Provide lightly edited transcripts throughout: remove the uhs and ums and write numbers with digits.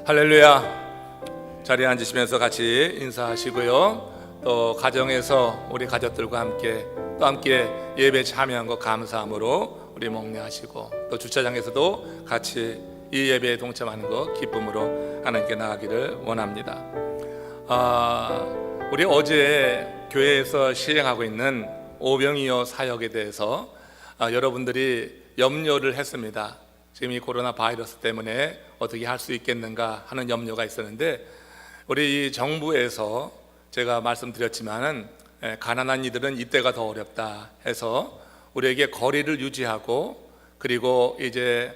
할렐루야. 자리에 앉으시면서 같이 인사하시고요. 또 가정에서 우리 가족들과 함께 예배 참여한 것 감사함으로 우리 목례하시고, 또 주차장에서도 같이 이 예배에 동참하는 것 기쁨으로 하나님께 나가기를 원합니다. 우리 어제 교회에서 시행하고 있는 오병이어 사역에 대해서 여러분들이 염려를 했습니다. 지금 이 코로나 바이러스 때문에 어떻게 할 수 있겠는가 하는 염려가 있었는데, 우리 정부에서 제가 말씀드렸지만은 가난한 이들은 이때가 더 어렵다 해서 우리에게 거리를 유지하고, 그리고 이제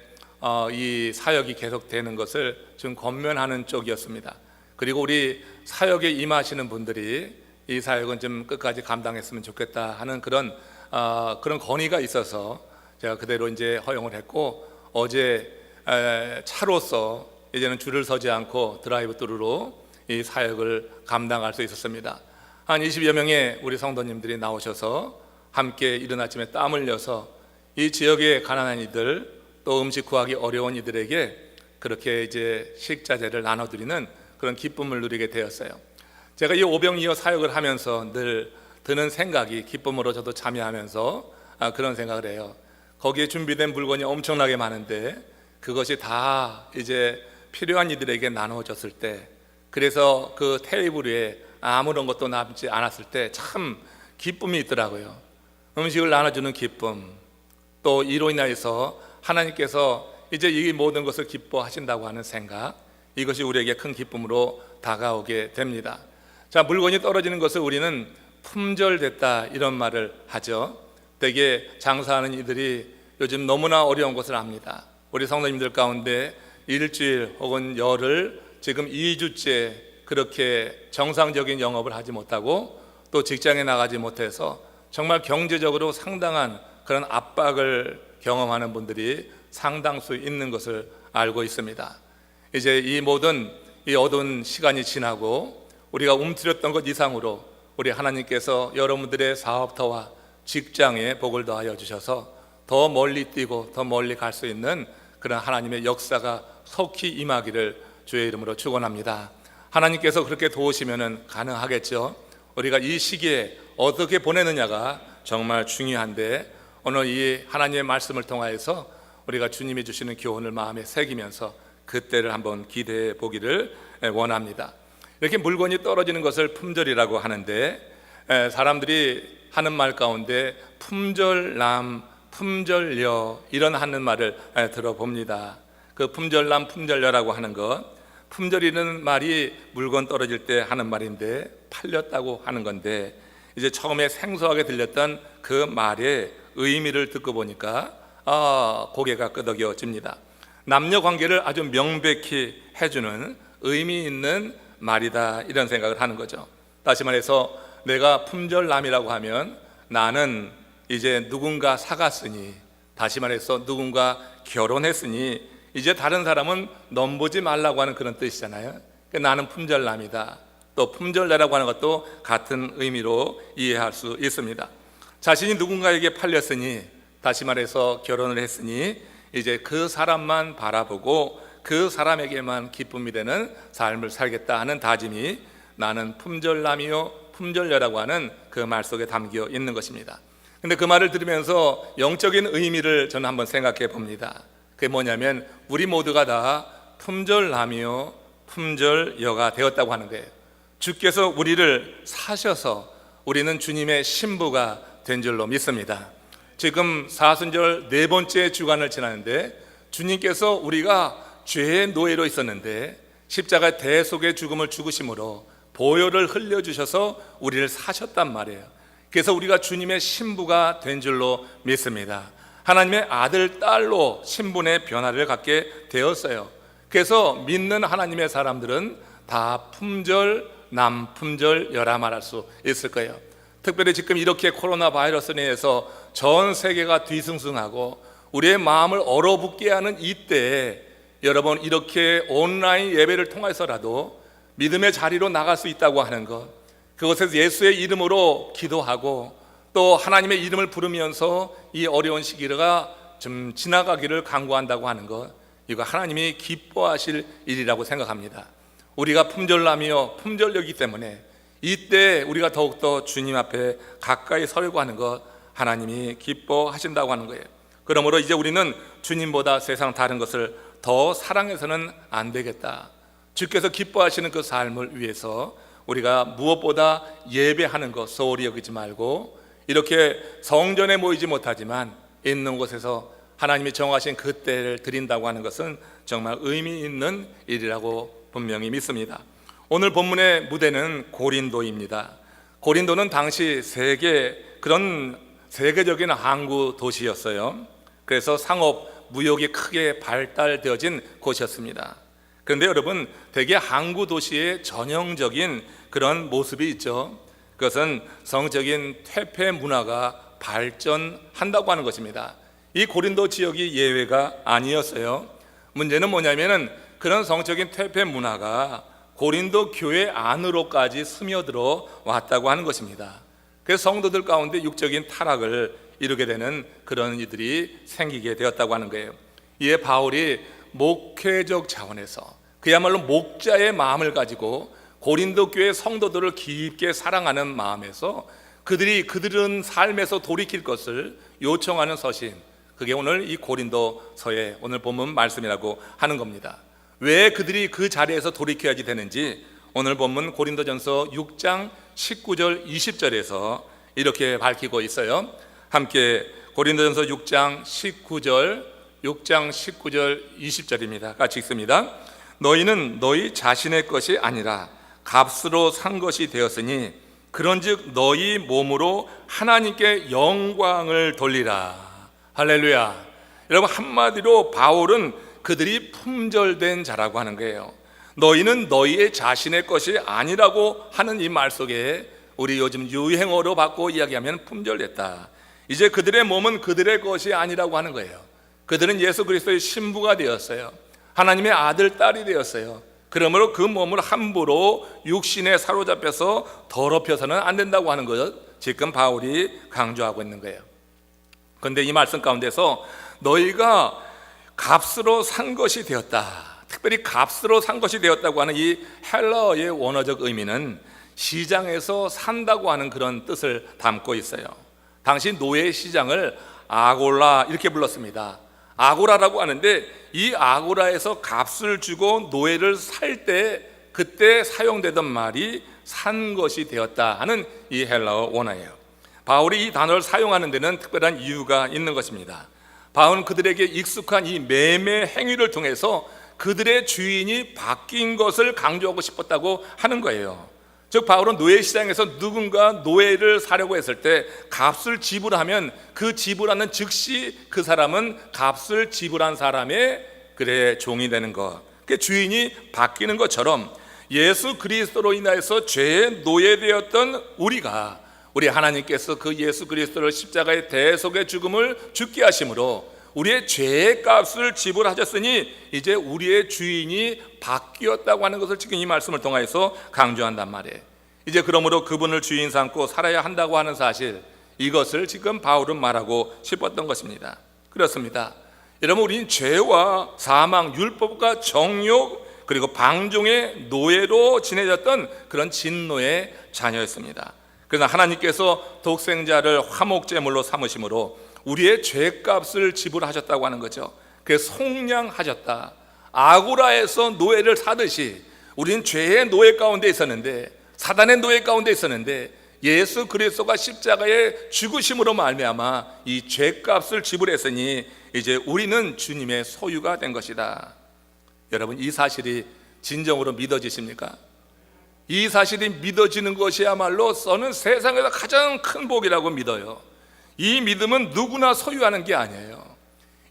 이 사역이 계속되는 것을 좀 권면하는 쪽이었습니다. 그리고 우리 사역에 임하시는 분들이 이 사역은 좀 끝까지 감당했으면 좋겠다 하는 그런 건의가 있어서 제가 그대로 이제 허용을 했고, 어제 차로서 이제는 줄을 서지 않고 드라이브 스루로 이 사역을 감당할 수 있었습니다. 한 20여 명의 우리 성도님들이 나오셔서 함께 이른 아침에 땀 흘려서 이 지역의 가난한 이들, 또 음식 구하기 어려운 이들에게 그렇게 이제 식자재를 나눠드리는 그런 기쁨을 누리게 되었어요. 제가 이 오병이어 사역을 하면서 늘 드는 생각이, 기쁨으로 저도 참여하면서 그런 생각을 해요. 거기에 준비된 물건이 엄청나게 많은데 그것이 다 이제 필요한 이들에게 나눠졌을 때, 그래서 그 테이블 위에 아무런 것도 남지 않았을 때 참 기쁨이 있더라고요. 음식을 나눠주는 기쁨, 또 이로 인하여서 하나님께서 이제 이 모든 것을 기뻐하신다고 하는 생각, 이것이 우리에게 큰 기쁨으로 다가오게 됩니다. 자, 물건이 떨어지는 것을 우리는 품절됐다 이런 말을 하죠. 되게 장사하는 이들이 요즘 너무나 어려운 것을 압니다. 우리 성도님들 가운데 일주일 혹은 열흘, 지금 2주째 그렇게 정상적인 영업을 하지 못하고 또 직장에 나가지 못해서 정말 경제적으로 상당한 그런 압박을 경험하는 분들이 상당수 있는 것을 알고 있습니다. 이제 이 모든 이 어두운 시간이 지나고 우리가 움츠렸던 것 이상으로 우리 하나님께서 여러분들의 사업터와 직장에 복을 더하여 주셔서 더 멀리 뛰고 더 멀리 갈 수 있는 그런 하나님의 역사가 속히 임하기를 주의 이름으로 축원합니다. 하나님께서 그렇게 도우시면 가능하겠죠. 우리가 이 시기에 어떻게 보내느냐가 정말 중요한데, 오늘 이 하나님의 말씀을 통하여서 우리가 주님이 주시는 교훈을 마음에 새기면서 그때를 한번 기대해 보기를 원합니다. 이렇게 물건이 떨어지는 것을 품절이라고 하는데, 사람들이 하는 말 가운데 품절남, 품절여 이런 하는 말을 들어봅니다. 그 품절남, 품절여라고 하는 것, 품절이라는 말이 물건 떨어질 때 하는 말인데 팔렸다고 하는 건데, 이제 처음에 생소하게 들렸던 그 말의 의미를 듣고 보니까 고개가 끄덕여집니다. 남녀 관계를 아주 명백히 해주는 의미 있는 말이다, 이런 생각을 하는 거죠. 다시 말해서 내가 품절남이라고 하면 나는 이제 누군가 사갔으니, 다시 말해서 누군가 결혼했으니 이제 다른 사람은 넘보지 말라고 하는 그런 뜻이잖아요. 나는 품절남이다. 또 품절내라고 하는 것도 같은 의미로 이해할 수 있습니다. 자신이 누군가에게 팔렸으니, 다시 말해서 결혼을 했으니 이제 그 사람만 바라보고 그 사람에게만 기쁨이 되는 삶을 살겠다 하는 다짐이 나는 품절남이요 품절녀라고 하는 그 말 속에 담겨 있는 것입니다. 근데 그 말을 들으면서 영적인 의미를 저는 한번 생각해 봅니다. 그게 뭐냐면 우리 모두가 다 품절남이요 품절여가 되었다고 하는 거예요. 주께서 우리를 사셔서 우리는 주님의 신부가 된 줄로 믿습니다. 지금 사순절 4번째 주간을 지나는데, 주님께서 우리가 죄의 노예로 있었는데 십자가 대속의 죽음을 죽으심으로 보혈을 흘려주셔서 우리를 사셨단 말이에요. 그래서 우리가 주님의 신부가 된 줄로 믿습니다. 하나님의 아들, 딸로 신분의 변화를 갖게 되었어요. 그래서 믿는 하나님의 사람들은 다 품절남, 품절여라 말할 수 있을 거예요. 특별히 지금 이렇게 코로나 바이러스에 의해서 전 세계가 뒤숭숭하고 우리의 마음을 얼어붙게 하는 이때에 여러분, 이렇게 온라인 예배를 통해서라도 믿음의 자리로 나갈 수 있다고 하는 것, 그것에서 예수의 이름으로 기도하고 또 하나님의 이름을 부르면서 이 어려운 시기가 좀 지나가기를 간구한다고 하는 것, 이거 하나님이 기뻐하실 일이라고 생각합니다. 우리가 품절남이요 품절력이기 때문에 이때 우리가 더욱더 주님 앞에 가까이 서려고 하는 것 하나님이 기뻐하신다고 하는 거예요. 그러므로 이제 우리는 주님보다 세상 다른 것을 더 사랑해서는 안 되겠다. 주께서 기뻐하시는 그 삶을 위해서 우리가 무엇보다 예배하는 것 소홀히 여기지 말고 이렇게 성전에 모이지 못하지만 있는 곳에서 하나님이 정하신 그 때를 드린다고 하는 것은 정말 의미 있는 일이라고 분명히 믿습니다. 오늘 본문의 무대는 고린도입니다. 고린도는 당시 그런 세계적인 항구 도시였어요. 그래서 상업, 무역이 크게 발달되어진 곳이었습니다. 그런데 여러분, 대개 항구 도시의 전형적인 그런 모습이 있죠. 그것은 성적인 퇴폐 문화가 발전한다고 하는 것입니다. 이 고린도 지역이 예외가 아니었어요. 문제는 뭐냐면은 그런 성적인 퇴폐 문화가 고린도 교회 안으로까지 스며들어 왔다고 하는 것입니다. 그래서 성도들 가운데 육적인 타락을 이루게 되는 그런 이들이 생기게 되었다고 하는 거예요. 이에 바울이 목회적 차원에서 그야말로 목자의 마음을 가지고 고린도 교회 성도들을 깊게 사랑하는 마음에서 그들은 삶에서 돌이킬 것을 요청하는 서신, 그게 오늘 이 고린도서의 오늘 본문 말씀이라고 하는 겁니다. 왜 그들이 그 자리에서 돌이켜야지 되는지 오늘 본문 고린도전서 6장 19절 20절에서 이렇게 밝히고 있어요. 함께 고린도전서 6장 19절 20절입니다. 같이 읽습니다. 너희는 너희 자신의 것이 아니라 값으로 산 것이 되었으니 그런즉 너희 몸으로 하나님께 영광을 돌리라. 할렐루야. 여러분, 한마디로 바울은 그들이 품절된 자라고 하는 거예요. 너희는 너희의 자신의 것이 아니라고 하는 이 말 속에 우리 요즘 유행어로 바꿔 이야기하면 품절됐다. 이제 그들의 몸은 그들의 것이 아니라고 하는 거예요. 그들은 예수 그리스도의 신부가 되었어요. 하나님의 아들, 딸이 되었어요. 그러므로 그 몸을 함부로 육신에 사로잡혀서 더럽혀서는 안 된다고 하는 것, 지금 바울이 강조하고 있는 거예요. 그런데 이 말씀 가운데서 너희가 값으로 산 것이 되었다, 특별히 값으로 산 것이 되었다고 하는 이 헬라어의 원어적 의미는 시장에서 산다고 하는 그런 뜻을 담고 있어요. 당시 노예 시장을 아골라 이렇게 불렀습니다. 아고라라고 하는데 이 아고라에서 값을 주고 노예를 살 때 그때 사용되던 말이 산 것이 되었다 하는 이 헬라어 원어예요. 바울이 이 단어를 사용하는 데는 특별한 이유가 있는 것입니다. 바울은 그들에게 익숙한 이 매매 행위를 통해서 그들의 주인이 바뀐 것을 강조하고 싶었다고 하는 거예요. 즉 바울은 노예 시장에서 누군가 노예를 사려고 했을 때 값을 지불하면 그 지불하는 즉시 그 사람은 값을 지불한 사람의 종이 되는 것, 그 주인이 바뀌는 것처럼 예수 그리스도로 인하여서 죄의 노예되었던 우리 하나님께서 그 예수 그리스도를 십자가의 대속의 죽음을 죽게 하심으로 우리의 죄의 값을 지불하셨으니 이제 우리의 주인이 바뀌었다고 하는 것을 지금 이 말씀을 통해서 강조한단 말이에요. 이제 그러므로 그분을 주인 삼고 살아야 한다고 하는 사실, 이것을 지금 바울은 말하고 싶었던 것입니다. 그렇습니다. 여러분, 우리는 죄와 사망, 율법과 정욕 그리고 방종의 노예로 지내졌던 그런 진노의 자녀였습니다. 그러나 하나님께서 독생자를 화목제물로 삼으심으로 우리의 죄값을 지불하셨다고 하는 거죠. 그래서 속량하셨다. 아고라에서 노예를 사듯이 우리는 죄의 노예 가운데 있었는데, 사단의 노예 가운데 있었는데 예수 그리스도가 십자가의 죽으심으로 말미암아 이 죄값을 지불했으니 이제 우리는 주님의 소유가 된 것이다. 여러분, 이 사실이 진정으로 믿어지십니까? 이 사실이 믿어지는 것이야말로 저는 세상에서 가장 큰 복이라고 믿어요. 이 믿음은 누구나 소유하는 게 아니에요.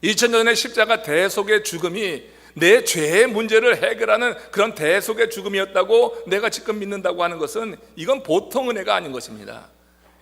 2000년 전의 십자가 대속의 죽음이 내 죄의 문제를 해결하는 그런 대속의 죽음이었다고 내가 지금 믿는다고 하는 것은 이건 보통 은혜가 아닌 것입니다.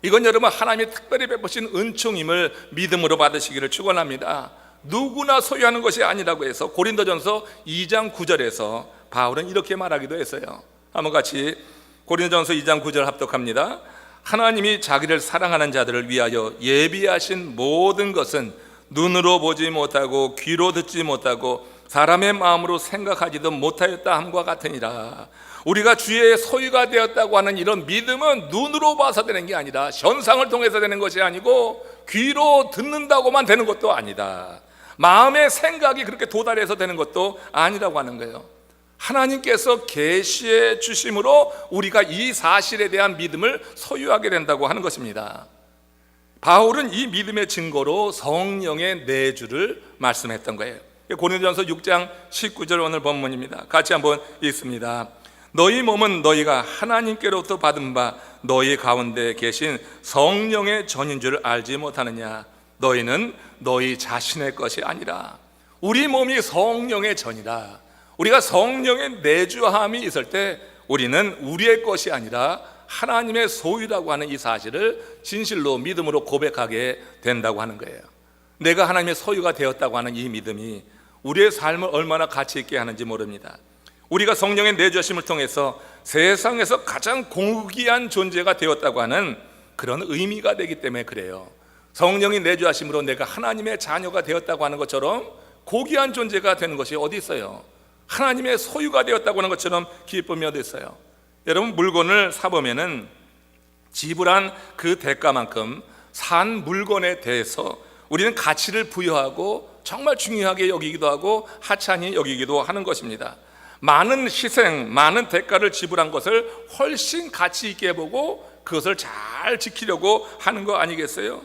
이건 여러분 하나님이 특별히 베푸신 은총임을 믿음으로 받으시기를 축원합니다. 누구나 소유하는 것이 아니라고 해서 고린도전서 2장 9절에서 바울은 이렇게 말하기도 했어요. 한번 같이 고린도전서 2장 9절 합독합니다. 하나님이 자기를 사랑하는 자들을 위하여 예비하신 모든 것은 눈으로 보지 못하고 귀로 듣지 못하고 사람의 마음으로 생각하지도 못하였다 함과 같으니라. 우리가 주의 소유가 되었다고 하는 이런 믿음은 눈으로 봐서 되는 게 아니라 현상을 통해서 되는 것이 아니고 귀로 듣는다고만 되는 것도 아니다. 마음의 생각이 그렇게 도달해서 되는 것도 아니라고 하는 거예요. 하나님께서 계시해 주심으로 우리가 이 사실에 대한 믿음을 소유하게 된다고 하는 것입니다. 바울은 이 믿음의 증거로 성령의 내주를 말씀했던 거예요. 고린도전서 6장 19절 오늘 본문입니다. 같이 한번 읽습니다. 너희 몸은 너희가 하나님께로부터 받은 바 너희 가운데 계신 성령의 전인 줄 알지 못하느냐. 너희는 너희 자신의 것이 아니라. 우리 몸이 성령의 전이라. 우리가 성령의 내주함이 있을 때 우리는 우리의 것이 아니라 하나님의 소유라고 하는 이 사실을 진실로 믿음으로 고백하게 된다고 하는 거예요. 내가 하나님의 소유가 되었다고 하는 이 믿음이 우리의 삶을 얼마나 가치 있게 하는지 모릅니다. 우리가 성령의 내주하심을 통해서 세상에서 가장 고귀한 존재가 되었다고 하는 그런 의미가 되기 때문에 그래요. 성령이 내주하심으로 내가 하나님의 자녀가 되었다고 하는 것처럼 고귀한 존재가 되는 것이 어디 있어요? 하나님의 소유가 되었다고 하는 것처럼 기쁨이 어디 있어요? 여러분, 물건을 사보면은 지불한 그 대가만큼 산 물건에 대해서 우리는 가치를 부여하고 정말 중요하게 여기기도 하고 하찮이 여기기도 하는 것입니다. 많은 희생, 많은 대가를 지불한 것을 훨씬 가치 있게 보고 그것을 잘 지키려고 하는 거 아니겠어요?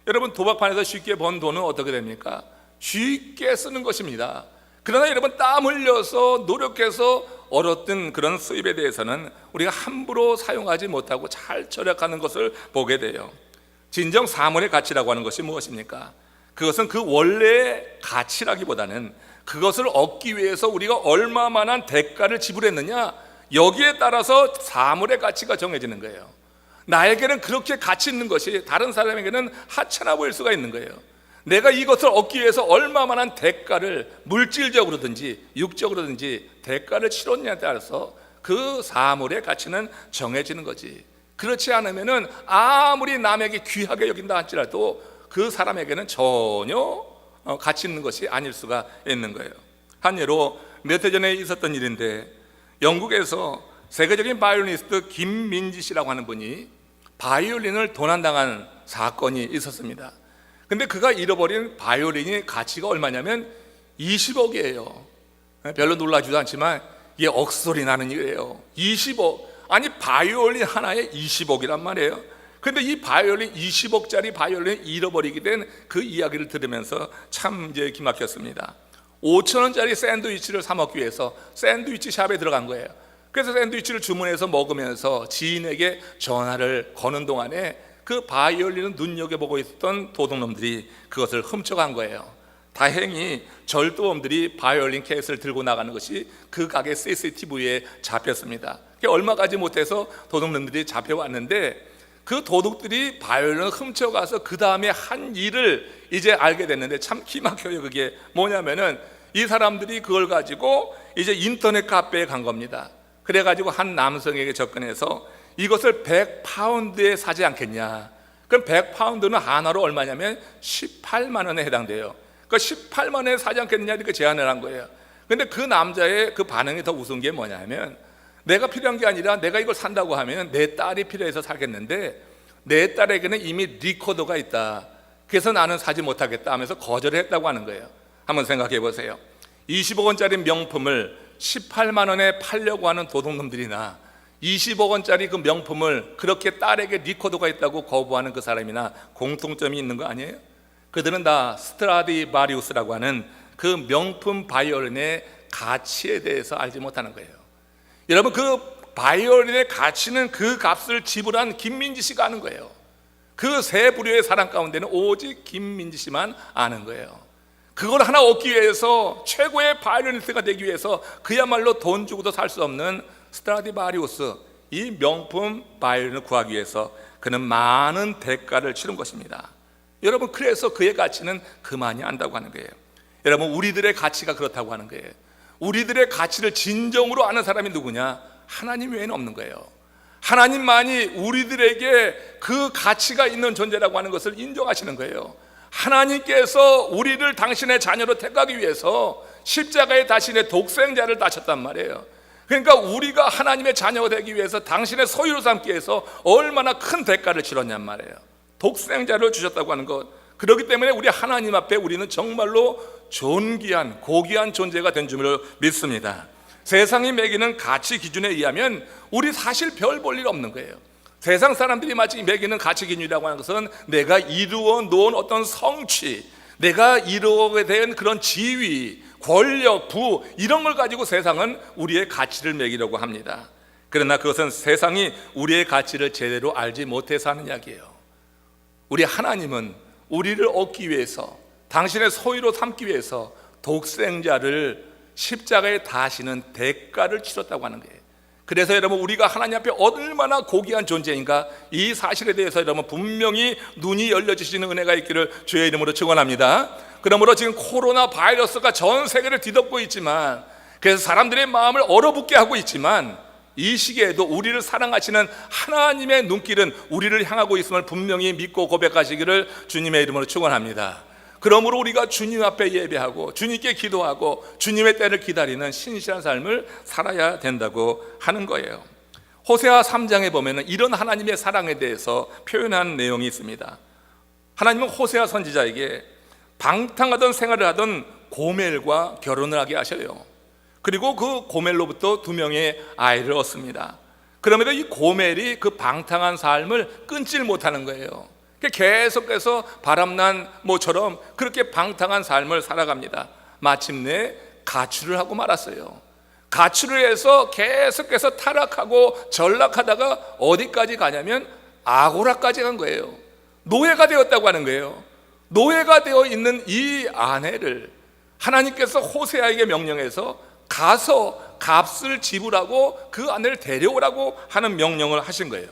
여러분, 도박판에서 쉽게 번 돈은 어떻게 됩니까? 쉽게 쓰는 것입니다. 그러나 여러분, 땀 흘려서 노력해서 얻었던 그런 수입에 대해서는 우리가 함부로 사용하지 못하고 잘 절약하는 것을 보게 돼요. 진정 사물의 가치라고 하는 것이 무엇입니까? 그것은 그 원래의 가치라기보다는 그것을 얻기 위해서 우리가 얼마만한 대가를 지불했느냐, 여기에 따라서 사물의 가치가 정해지는 거예요. 나에게는 그렇게 가치 있는 것이 다른 사람에게는 하찮아 보일 수가 있는 거예요. 내가 이것을 얻기 위해서 얼마만한 대가를 물질적으로든지 육적으로든지 대가를 치렀냐에 따라서 그 사물의 가치는 정해지는 거지. 그렇지 않으면은 아무리 남에게 귀하게 여긴다 할지라도 그 사람에게는 전혀 가치 있는 것이 아닐 수가 있는 거예요. 한 예로 몇 해 전에 있었던 일인데, 영국에서 세계적인 바이올리니스트 김민지 씨라고 하는 분이 바이올린을 도난당한 사건이 있었습니다. 근데 그가 잃어버린 바이올린이 가치가 얼마냐면 20억이에요. 별로 놀라지도 않지만 이게 억소리 나는 일이에요. 20억. 아니, 바이올린 하나에 20억이란 말이에요. 근데 이 바이올린, 20억짜리 바이올린 잃어버리게 된 그 이야기를 들으면서 참 이제 기막혔습니다. 5,000원짜리 샌드위치를 사 먹기 위해서 샌드위치 샵에 들어간 거예요. 그래서 샌드위치를 주문해서 먹으면서 지인에게 전화를 거는 동안에 그 바이올린을 눈여겨보고 있었던 도둑놈들이 그것을 훔쳐간 거예요. 다행히 절도범들이 바이올린 케이스를 들고 나가는 것이 그 가게 CCTV에 잡혔습니다. 얼마 가지 못해서 도둑놈들이 잡혀왔는데, 그 도둑들이 바이올린을 훔쳐가서 그 다음에 한 일을 이제 알게 됐는데 참 기막혀요. 그게 뭐냐면은 이 사람들이 그걸 가지고 이제 인터넷 카페에 간 겁니다. 그래가지고 한 남성에게 접근해서 이것을 100파운드에 사지 않겠냐. 그럼 100파운드는 한화로 얼마냐면 18만 원에 해당돼요. 그 18만 원에 사지 않겠느냐 이렇게 제안을 한 거예요. 근데 그 남자의 그 반응이 더 우스운 게 뭐냐면, 내가 필요한 게 아니라 내가 이걸 산다고 하면 내 딸이 필요해서 사겠는데 내 딸에게는 이미 리코더가 있다. 그래서 나는 사지 못하겠다 하면서 거절을 했다고 하는 거예요. 한번 생각해 보세요. 20억 원짜리 명품을 18만 원에 팔려고 하는 도둑놈들이나 20억 원짜리 그 명품을 그렇게 딸에게 리코더가 있다고 거부하는 그 사람이나 공통점이 있는 거 아니에요? 그들은 다 스트라디바리우스라고 하는 그 명품 바이올린의 가치에 대해서 알지 못하는 거예요. 여러분, 그 바이올린의 가치는 그 값을 지불한 김민지 씨가 아는 거예요. 그 세 부류의 사람 가운데는 오직 김민지 씨만 아는 거예요. 그걸 하나 얻기 위해서, 최고의 바이올리니스트가 되기 위해서 그야말로 돈 주고도 살 수 없는 스트라디바리우스, 이 명품 바이올린을 구하기 위해서 그는 많은 대가를 치른 것입니다. 여러분, 그래서 그의 가치는 그만이 안다고 하는 거예요. 여러분, 우리들의 가치가 그렇다고 하는 거예요. 우리들의 가치를 진정으로 아는 사람이 누구냐? 하나님 외에는 없는 거예요. 하나님만이 우리들에게 그 가치가 있는 존재라고 하는 것을 인정하시는 거예요. 하나님께서 우리를 당신의 자녀로 택하기 위해서 십자가에 자신의 독생자를 바쳤단 말이에요. 그러니까 우리가 하나님의 자녀가 되기 위해서 당신의 소유로 삼기 위해서 얼마나 큰 대가를 치렀냔 말이에요. 독생자를 주셨다고 하는 것. 그렇기 때문에 우리 하나님 앞에 우리는 정말로 존귀한 고귀한 존재가 된 줄을 믿습니다. 세상이 매기는 가치 기준에 의하면 우리 사실 별 볼 일 없는 거예요. 세상 사람들이 마치 매기는 가치 기준이라고 하는 것은 내가 이루어 놓은 어떤 성취, 내가 이루게 된 그런 지위, 권력, 부, 이런 걸 가지고 세상은 우리의 가치를 매기려고 합니다. 그러나 그것은 세상이 우리의 가치를 제대로 알지 못해서 하는 이야기예요. 우리 하나님은 우리를 얻기 위해서, 당신의 소유로 삼기 위해서 독생자를 십자가에 다하시는 대가를 치렀다고 하는 거예요. 그래서 여러분, 우리가 하나님 앞에 얼마나 고귀한 존재인가, 이 사실에 대해서 여러분 분명히 눈이 열려주시는 은혜가 있기를 주의 이름으로 축원합니다. 그러므로 지금 코로나 바이러스가 전 세계를 뒤덮고 있지만, 그래서 사람들의 마음을 얼어붙게 하고 있지만, 이 시기에도 우리를 사랑하시는 하나님의 눈길은 우리를 향하고 있음을 분명히 믿고 고백하시기를 주님의 이름으로 축원합니다. 그러므로 우리가 주님 앞에 예배하고 주님께 기도하고 주님의 때를 기다리는 신실한 삶을 살아야 된다고 하는 거예요. 호세아 3장에 보면 이런 하나님의 사랑에 대해서 표현한 내용이 있습니다. 하나님은 호세아 선지자에게 방탕하던 생활을 하던 고멜과 결혼을 하게 하셔요. 그리고 그 고멜로부터 2명의 아이를 얻습니다. 그럼에도 이 고멜이 그 방탕한 삶을 끊질 못하는 거예요. 계속해서 바람난 모처럼 그렇게 방탕한 삶을 살아갑니다. 마침내 가출을 하고 말았어요. 가출을 해서 계속해서 타락하고 전락하다가 어디까지 가냐면 아고라까지 간 거예요. 노예가 되었다고 하는 거예요. 노예가 되어 있는 이 아내를 하나님께서 호세아에게 명령해서 가서 값을 지불하고 그 아내를 데려오라고 하는 명령을 하신 거예요.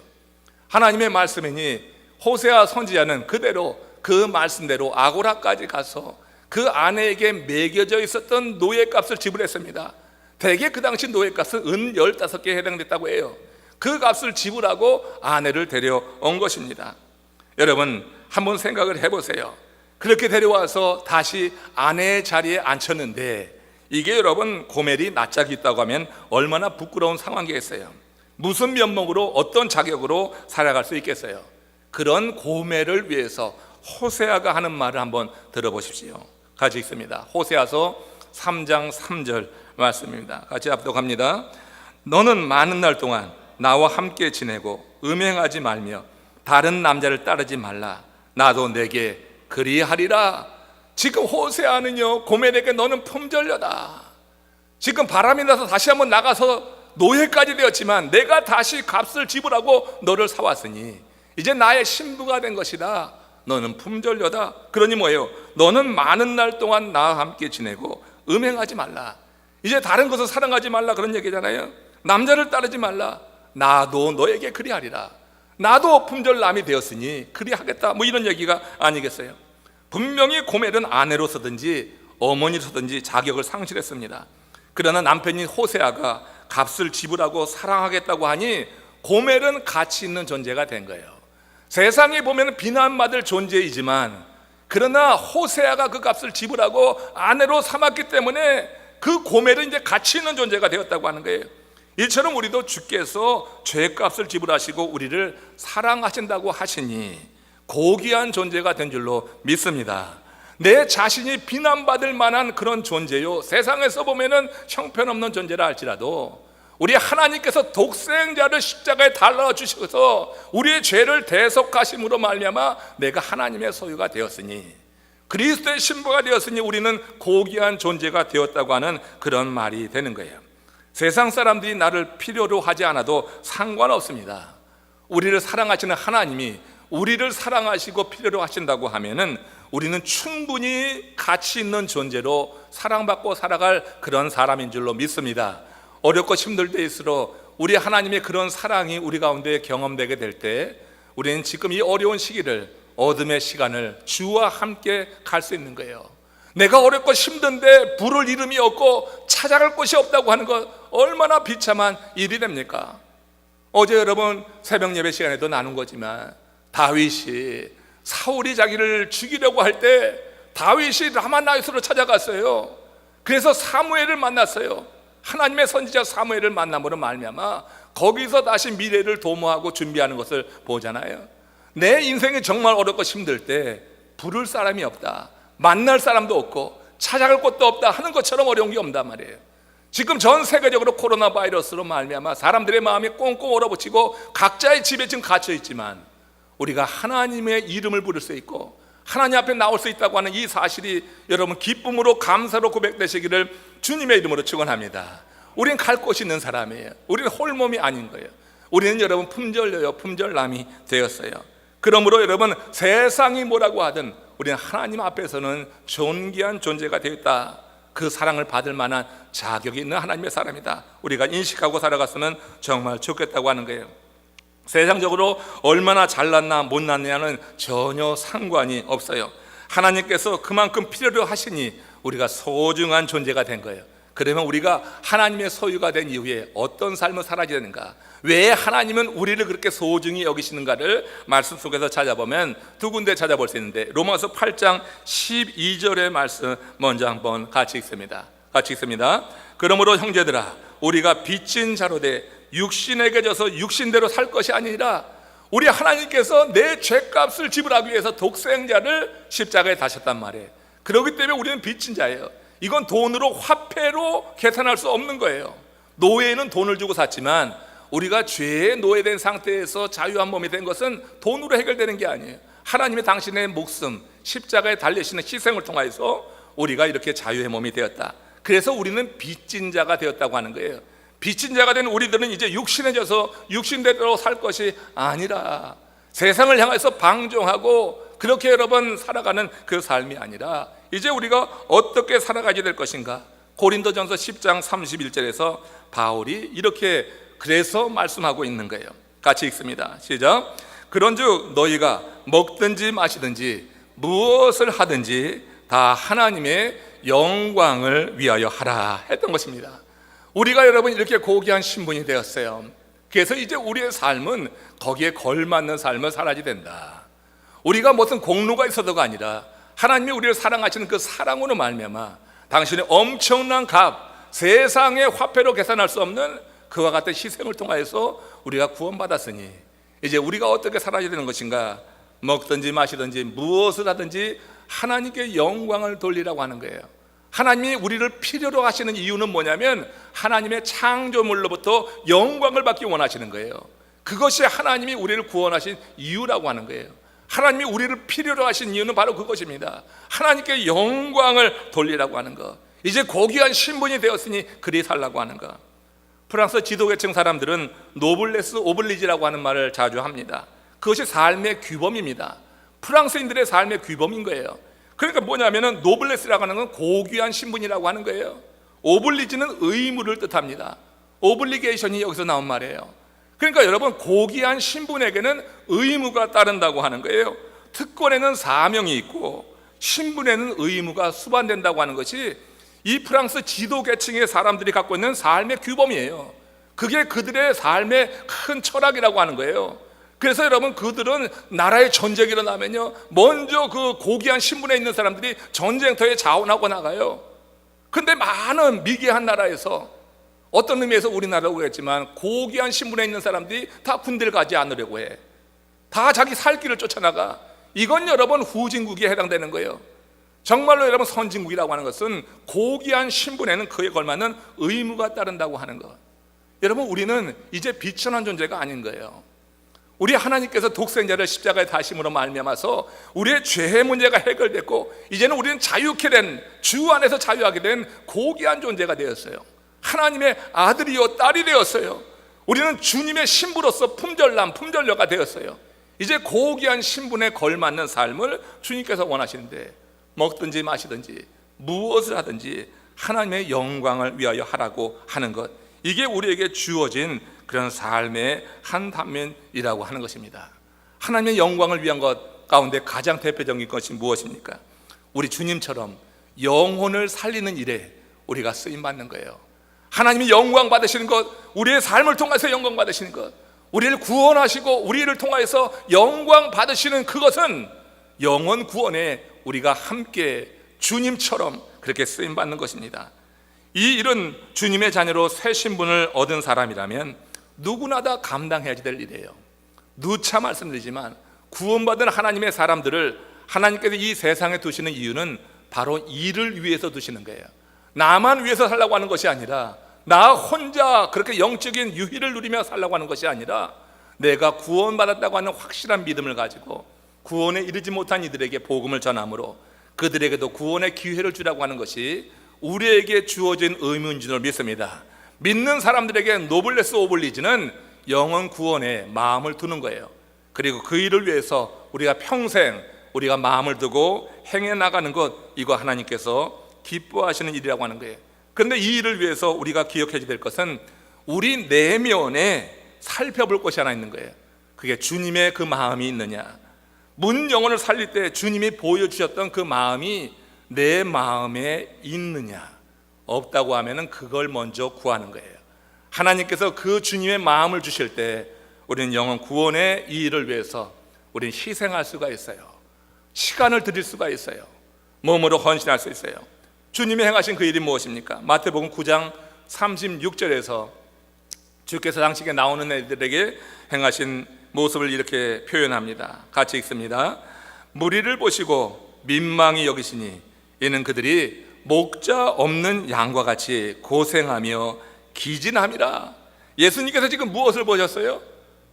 하나님의 말씀이니 호세아 선지자는 그대로 그 말씀대로 아고라까지 가서 그 아내에게 매겨져 있었던 노예값을 지불했습니다. 대개 그 당시 노예값은 은 15개에 해당됐다고 해요. 그 값을 지불하고 아내를 데려온 것입니다. 여러분, 한번 생각을 해보세요. 그렇게 데려와서 다시 아내의 자리에 앉혔는데, 이게 여러분 고멜이 낯짝이 있다고 하면 얼마나 부끄러운 상황이겠어요. 무슨 면목으로 어떤 자격으로 살아갈 수 있겠어요. 그런 고멜을 위해서 호세아가 하는 말을 한번 들어보십시오. 같이 읽습니다. 호세아서 3장 3절 말씀입니다. 같이 압독합니다. 너는 많은 날 동안 나와 함께 지내고 음행하지 말며 다른 남자를 따르지 말라. 나도 내게 그리하리라. 지금 호세아는요, 고멜에게 너는 품절녀다. 지금 바람이 나서 다시 한번 나가서 노예까지 되었지만 내가 다시 값을 지불하고 너를 사왔으니 이제 나의 신부가 된 것이다. 너는 품절녀다. 그러니 뭐예요? 너는 많은 날 동안 나와 함께 지내고 음행하지 말라. 이제 다른 것을 사랑하지 말라, 그런 얘기잖아요. 남자를 따르지 말라. 나도 너에게 그리하리라. 나도 품절남이 되었으니 그리하겠다, 뭐 이런 얘기가 아니겠어요? 분명히 고멜은 아내로서든지 어머니로서든지 자격을 상실했습니다. 그러나 남편인 호세아가 값을 지불하고 사랑하겠다고 하니 고멜은 가치 있는 존재가 된 거예요. 세상에 보면 비난받을 존재이지만, 그러나 호세아가 그 값을 지불하고 아내로 삼았기 때문에 그 고멜은 이제 가치 있는 존재가 되었다고 하는 거예요. 이처럼 우리도 주께서 죄값을 지불하시고 우리를 사랑하신다고 하시니 고귀한 존재가 된 줄로 믿습니다. 내 자신이 비난받을 만한 그런 존재요, 세상에서 보면은 형편없는 존재라 할지라도 우리 하나님께서 독생자를 십자가에 달라주셔서 우리의 죄를 대속하심으로 말미암아 내가 하나님의 소유가 되었으니, 그리스도의 신부가 되었으니 우리는 고귀한 존재가 되었다고 하는 그런 말이 되는 거예요. 세상 사람들이 나를 필요로 하지 않아도 상관없습니다. 우리를 사랑하시는 하나님이 우리를 사랑하시고 필요로 하신다고 하면은 우리는 충분히 가치 있는 존재로 사랑받고 살아갈 그런 사람인 줄로 믿습니다. 어렵고 힘들 때일수록 우리 하나님의 그런 사랑이 우리 가운데 경험되게 될 때 우리는 지금 이 어려운 시기를, 어둠의 시간을 주와 함께 갈 수 있는 거예요. 내가 어렵고 힘든데 부를 이름이 없고 찾아갈 곳이 없다고 하는 것 얼마나 비참한 일이 됩니까? 어제 여러분 새벽 예배 시간에도 나눈 거지만 다윗이 사울이 자기를 죽이려고 할 때 다윗이 라마나이스로 찾아갔어요. 그래서 사무엘을 만났어요. 하나님의 선지자 사무엘을 만남으로 말미암아 거기서 다시 미래를 도모하고 준비하는 것을 보잖아요. 내 인생이 정말 어렵고 힘들 때 부를 사람이 없다, 만날 사람도 없고 찾아갈 곳도 없다 하는 것처럼 어려운 게 없단 말이에요. 지금 전 세계적으로 코로나 바이러스로 말미암아 사람들의 마음이 꽁꽁 얼어붙이고 각자의 집에 지금 갇혀 있지만 우리가 하나님의 이름을 부를 수 있고 하나님 앞에 나올 수 있다고 하는 이 사실이 여러분 기쁨으로 감사로 고백되시기를 주님의 이름으로 축원합니다. 우리는 갈 곳이 있는 사람이에요. 우리는 홀몸이 아닌 거예요. 우리는 여러분 품절여요 품절남이 되었어요. 그러므로 여러분 세상이 뭐라고 하든 우리는 하나님 앞에서는 존귀한 존재가 되었다. 그 사랑을 받을 만한 자격이 있는 하나님의 사람이다. 우리가 인식하고 살아갔으면 정말 좋겠다고 하는 거예요. 세상적으로 얼마나 잘났나 못났냐는 전혀 상관이 없어요. 하나님께서 그만큼 필요로 하시니 우리가 소중한 존재가 된 거예요. 그러면 우리가 하나님의 소유가 된 이후에 어떤 삶을 살아야 되는가, 왜 하나님은 우리를 그렇게 소중히 여기시는가를 말씀 속에서 찾아보면 두 군데 찾아볼 수 있는데, 로마서 8장 12절의 말씀 먼저 한번 같이 읽습니다. 같이 읽습니다. 그러므로 형제들아, 우리가 빚진 자로 돼 육신에게 져서 육신대로 살 것이 아니라 우리 하나님께서 내 죄값을 지불하기 위해서 독생자를 십자가에 다셨단 말이에요. 그렇기 때문에 우리는 빚진 자예요. 이건 돈으로, 화폐로 계산할 수 없는 거예요. 노예는 돈을 주고 샀지만 우리가 죄에 노예된 상태에서 자유한 몸이 된 것은 돈으로 해결되는 게 아니에요. 하나님이 당신의 목숨 십자가에 달리시는 희생을 통하여서 우리가 이렇게 자유의 몸이 되었다. 그래서 우리는 빚진 자가 되었다고 하는 거예요. 빚진 자가 된 우리들은 이제 육신에 져서 육신대로 살 것이 아니라 세상을 향해서 방종하고 그렇게 여러 번 살아가는 그 삶이 아니라 이제 우리가 어떻게 살아가야 될 것인가. 고린도전서 10장 31절에서 바울이 이렇게 그래서 말씀하고 있는 거예요. 같이 읽습니다. 시작. 그런즉 너희가 먹든지 마시든지 무엇을 하든지 다 하나님의 영광을 위하여 하라 했던 것입니다. 우리가 여러분 이렇게 고귀한 신분이 되었어요. 그래서 이제 우리의 삶은 거기에 걸맞는 삶을 살아야 된다. 우리가 무슨 공로가 있어서가 아니라 하나님이 우리를 사랑하시는 그 사랑으로 말미암아 당신의 엄청난 값, 세상의 화폐로 계산할 수 없는 그와 같은 희생을 통하여서 우리가 구원받았으니 이제 우리가 어떻게 살아야 되는 것인가. 먹든지 마시든지 무엇을 하든지 하나님께 영광을 돌리라고 하는 거예요. 하나님이 우리를 필요로 하시는 이유는 뭐냐면 하나님의 창조물로부터 영광을 받기 원하시는 거예요. 그것이 하나님이 우리를 구원하신 이유라고 하는 거예요. 하나님이 우리를 필요로 하신 이유는 바로 그것입니다. 하나님께 영광을 돌리라고 하는 것. 이제 고귀한 신분이 되었으니 그리 살라고 하는 것. 프랑스 지도계층 사람들은 노블레스 오블리지라고 하는 말을 자주 합니다. 그것이 삶의 규범입니다. 프랑스인들의 삶의 규범인 거예요. 그러니까 뭐냐면은 노블레스라고 하는 건 고귀한 신분이라고 하는 거예요. 오블리지는 의무를 뜻합니다. 오블리게이션이 여기서 나온 말이에요. 그러니까 여러분 고귀한 신분에게는 의무가 따른다고 하는 거예요. 특권에는 사명이 있고 신분에는 의무가 수반된다고 하는 것이 이 프랑스 지도계층의 사람들이 갖고 있는 삶의 규범이에요. 그게 그들의 삶의 큰 철학이라고 하는 거예요. 그래서 여러분 그들은 나라의 전쟁이 일어나면요 먼저 그 고귀한 신분에 있는 사람들이 전쟁터에 자원하고 나가요. 근데 많은 미개한 나라에서 어떤 의미에서 우리나라라고 그랬지만 고귀한 신분에 있는 사람들이 다 군대를 가지 않으려고 해. 다 자기 살 길을 쫓아나가. 이건 여러분 후진국에 해당되는 거예요. 정말로 여러분 선진국이라고 하는 것은 고귀한 신분에는 그에 걸맞는 의무가 따른다고 하는 것. 여러분 우리는 이제 비천한 존재가 아닌 거예요. 우리 하나님께서 독생자를 십자가에 다심으로 말미암아서 우리의 죄의 문제가 해결됐고 이제는 우리는 자유케 된, 주 안에서 자유하게 된 고귀한 존재가 되었어요. 하나님의 아들이요 딸이 되었어요. 우리는 주님의 신부로서 품절남, 품절녀가 되었어요. 이제 고귀한 신분에 걸맞는 삶을 주님께서 원하시는데 먹든지 마시든지 무엇을 하든지 하나님의 영광을 위하여 하라고 하는 것, 이게 우리에게 주어진 그런 삶의 한 단면이라고 하는 것입니다. 하나님의 영광을 위한 것 가운데 가장 대표적인 것이 무엇입니까? 우리 주님처럼 영혼을 살리는 일에 우리가 쓰임받는 거예요. 하나님이 영광 받으시는 것, 우리의 삶을 통해서 영광 받으시는 것, 우리를 구원하시고 우리를 통하여서 영광 받으시는 그것은 영원 구원에 우리가 함께 주님처럼 그렇게 쓰임받는 것입니다. 이 일은 주님의 자녀로 새 신분을 얻은 사람이라면 누구나 다 감당해야 될 일이에요. 누차 말씀드리지만 구원받은 하나님의 사람들을 하나님께서 이 세상에 두시는 이유는 바로 이를 위해서 두시는 거예요. 나만 위해서 살라고 하는 것이 아니라, 나 혼자 그렇게 영적인 유희를 누리며 살라고 하는 것이 아니라, 내가 구원받았다고 하는 확실한 믿음을 가지고 구원에 이르지 못한 이들에게 복음을 전함으로 그들에게도 구원의 기회를 주라고 하는 것이 우리에게 주어진 의무인 줄 믿습니다. 믿는 사람들에게 노블레스 오블리지는 영원 구원에 마음을 두는 거예요. 그리고 그 일을 위해서 우리가 평생 우리가 마음을 두고 행해 나가는 것, 이거 하나님께서 기뻐하시는 일이라고 하는 거예요. 그런데 이 일을 위해서 우리가 기억해야 될 것은 우리 내면에 살펴볼 것이 하나 있는 거예요. 그게 주님의 그 마음이 있느냐. 문 영혼을 살릴 때 주님이 보여주셨던 그 마음이 내 마음에 있느냐. 없다고 하면은 그걸 먼저 구하는 거예요. 하나님께서 그 주님의 마음을 주실 때 우리는 영혼 구원의 이 일을 위해서 우리는 희생할 수가 있어요. 시간을 드릴 수가 있어요. 몸으로 헌신할 수 있어요. 주님이 행하신 그 일이 무엇입니까? 마태복음 9장 36절에서 주께서 당시에 나오는 애들에게 행하신 모습을 이렇게 표현합니다. 같이 읽습니다. 무리를 보시고 민망히 여기시니 이는 그들이 목자 없는 양과 같이 고생하며 기진함이라. 예수님께서 지금 무엇을 보셨어요?